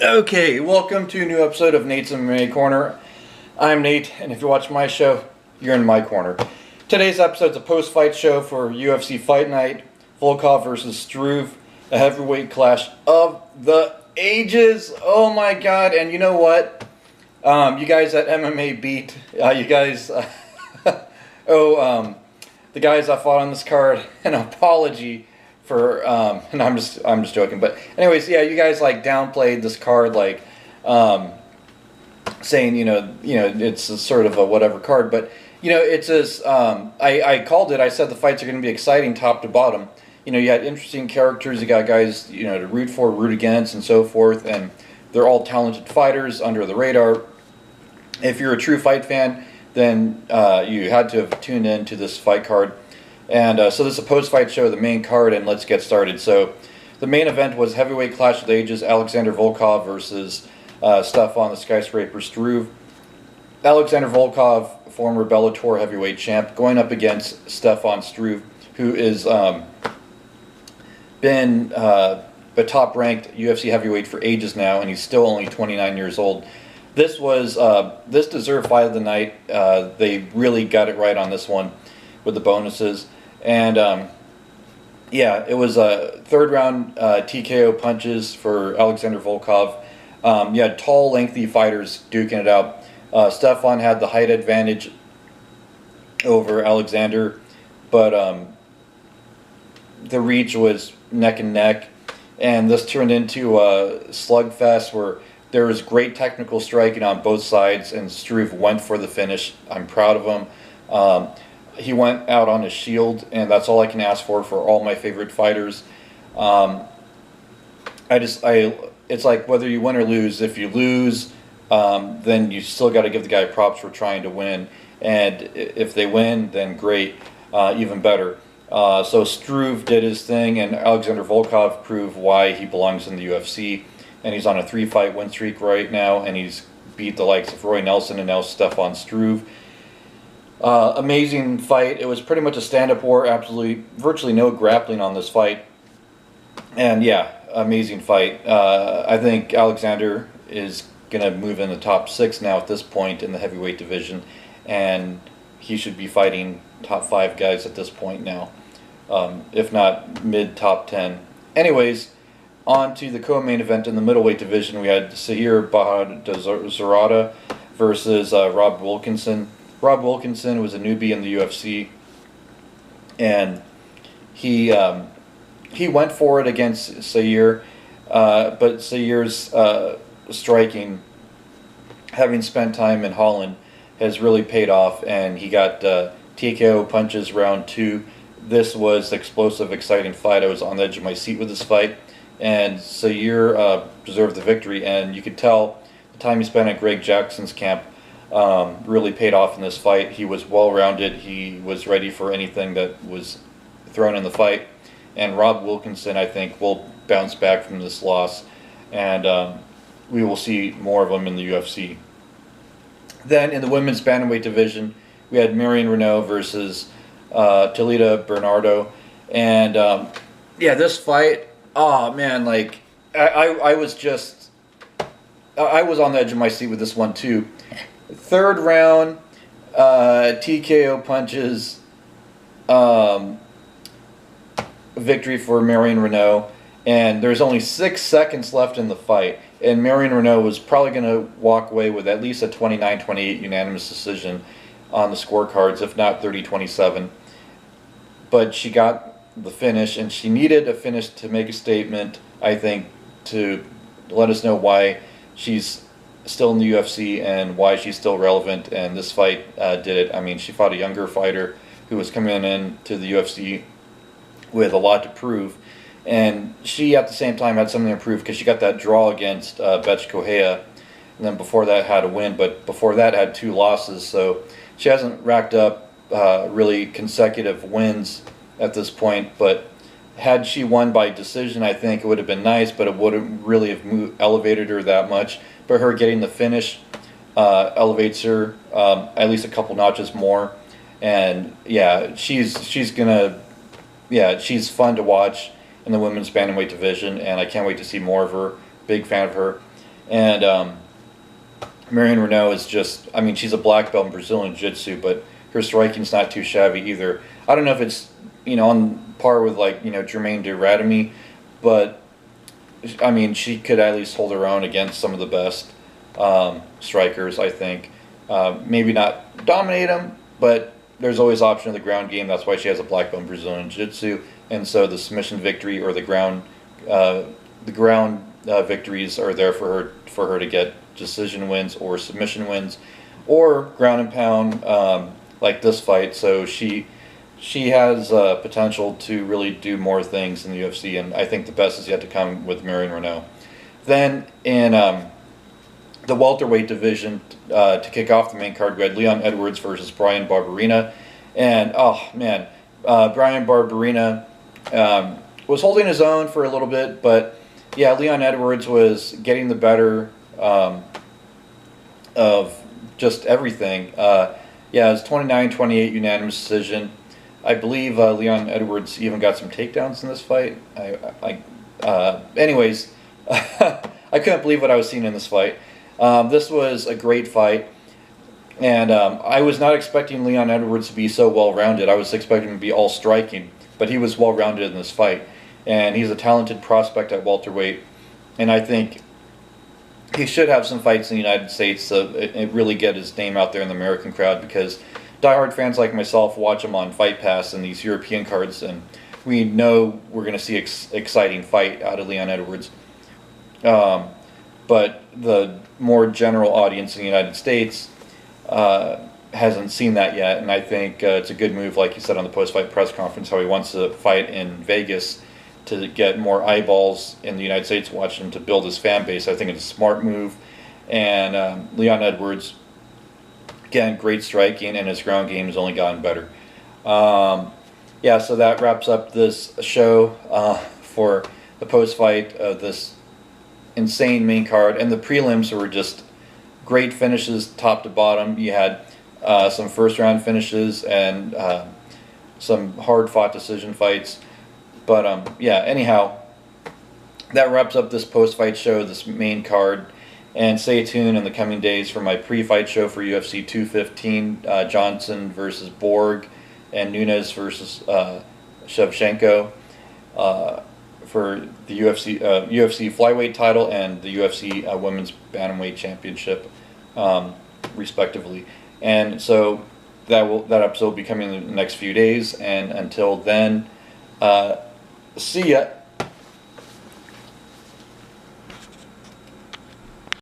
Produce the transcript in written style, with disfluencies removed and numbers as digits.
Okay, welcome to a new episode of Nate's MMA Corner. I'm Nate, and if you watch my show, you're in my corner. Today's episode is a post-fight show for UFC Fight Night, Volkov versus Struve, a heavyweight clash of the ages. Oh my god, and you know what? You guys at MMA Beat, the guys that fought on this card, an apology for and I'm just joking, but anyways, yeah, you guys like downplayed this card, like saying it's a sort of a whatever card, but it's as I called it. I said the fights are going to be exciting top to bottom. You had interesting characters, you got guys to root for, root against, and so forth, and they're all talented fighters under the radar. If you're a true fight fan, then you had to have tuned in to this fight card. And so this is a post-fight show, the main card, and let's get started. So the main event was heavyweight clash of the ages, Alexander Volkov versus Stefan the Skyscraper Struve. Alexander Volkov, former Bellator heavyweight champ, going up against Stefan Struve, who is been a top-ranked UFC heavyweight for ages now, and he's still only 29 years old. This deserved fight of the night. They really got it right on this one with the bonuses. And yeah, it was a third round TKO punches for Alexander Volkov. You had tall, lengthy fighters duking it out. Stefan had the height advantage over Alexander, but the reach was neck and neck. And this turned into a slugfest where there was great technical striking on both sides, and Struve went for the finish. I'm proud of him. He went out on his shield, and that's all I can ask for all my favorite fighters. It's like whether you win or lose. If you lose, then you still got to give the guy props for trying to win. And if they win, then great, even better. So Struve did his thing, and Alexander Volkov proved why he belongs in the UFC. And he's on a 3-fight win streak right now, and he's beat the likes of Roy Nelson and now Stefan Struve. Amazing fight. It was pretty much a stand-up war. Virtually no grappling on this fight. And yeah, amazing fight. I think Alexander is going to move in the top 6 now at this point in the heavyweight division. And he should be fighting top 5 guys at this point now. If not mid-top 10. Anyways, on to the co-main event in the middleweight division. We had Sahir Bahadazarada versus Rob Wilkinson. Rob Wilkinson was a newbie in the UFC, and he went for it against Sahir, but Sahir's striking, having spent time in Holland, has really paid off, and he got TKO punches round 2. This was explosive, exciting fight. I was on the edge of my seat with this fight, and Sahir deserved the victory, and you could tell the time he spent at Greg Jackson's camp really paid off in this fight. He was well-rounded. He was ready for anything that was thrown in the fight. And Rob Wilkinson, I think, will bounce back from this loss. And we will see more of him in the UFC. Then in the women's bantamweight division, we had Marion Renault versus Talita Bernardo. And yeah, this fight, oh man, like I was on the edge of my seat with this one too. Third round, TKO punches, victory for Marion Renault, and there's only 6 seconds left in the fight, and Marion Renault was probably going to walk away with at least a 29-28 unanimous decision on the scorecards, if not 30-27. But she got the finish, and she needed a finish to make a statement, I think, to let us know why she's still in the UFC and why she's still relevant, and this fight did it. I mean, she fought a younger fighter who was coming in to the UFC with a lot to prove, and she at the same time had something to prove because she got that draw against Betch Correia, and then before that had a win, but before that had 2 losses, so she hasn't racked up really consecutive wins at this point. But had she won by decision, I think it would have been nice, but it wouldn't really have elevated her that much. But her getting the finish elevates her at least a couple notches more. And yeah, she's fun to watch in the women's bantamweight division, and I can't wait to see more of her. Big fan of her. And Marion Renault is just, I mean, she's a black belt in Brazilian Jiu-Jitsu, but her striking's not too shabby either. I don't know if it's, on par with, like, Jermaine Duratimi, but, I mean, she could at least hold her own against some of the best strikers, I think. Maybe not dominate them, but there's always option of the ground game. That's why she has a black belt in Brazilian Jiu-Jitsu, and so the submission victory or the ground victories are there for her to get decision wins or submission wins, or ground and pound like this fight. So she has potential to really do more things in the UFC, and I think the best is yet to come with Marion Renault. Then in the welterweight division, to kick off the main card, we had Leon Edwards versus Brian Barberena, and oh man, Brian Barberena was holding his own for a little bit, but yeah, Leon Edwards was getting the better of just everything. Yeah, it's 29-28 unanimous decision. I believe Leon Edwards even got some takedowns in this fight. Anyways, I couldn't believe what I was seeing in this fight. This was a great fight, and I was not expecting Leon Edwards to be so well-rounded. I was expecting him to be all striking, but he was well-rounded in this fight, and he's a talented prospect at welterweight, and I think he should have some fights in the United States to really get his name out there in the American crowd, because diehard fans like myself watch him on Fight Pass and these European cards, and we know we're going to see exciting fight out of Leon Edwards. But the more general audience in the United States hasn't seen that yet, and I think it's a good move, like he said on the post-fight press conference, how he wants to fight in Vegas to get more eyeballs in the United States watching him, to build his fan base. I think it's a smart move, and Leon Edwards, again, great striking, and his ground game has only gotten better. Yeah, so that wraps up this show for the post-fight of this insane main card, and the prelims were just great finishes top to bottom. You had some first-round finishes and some hard-fought decision fights. But yeah, anyhow, that wraps up this post-fight show, this main card. And stay tuned in the coming days for my pre-fight show for UFC 215, Johnson versus Borg, and Nunes versus Shevchenko for the UFC flyweight title and the UFC women's bantamweight championship, respectively. And so that episode will be coming in the next few days. And until then, see ya.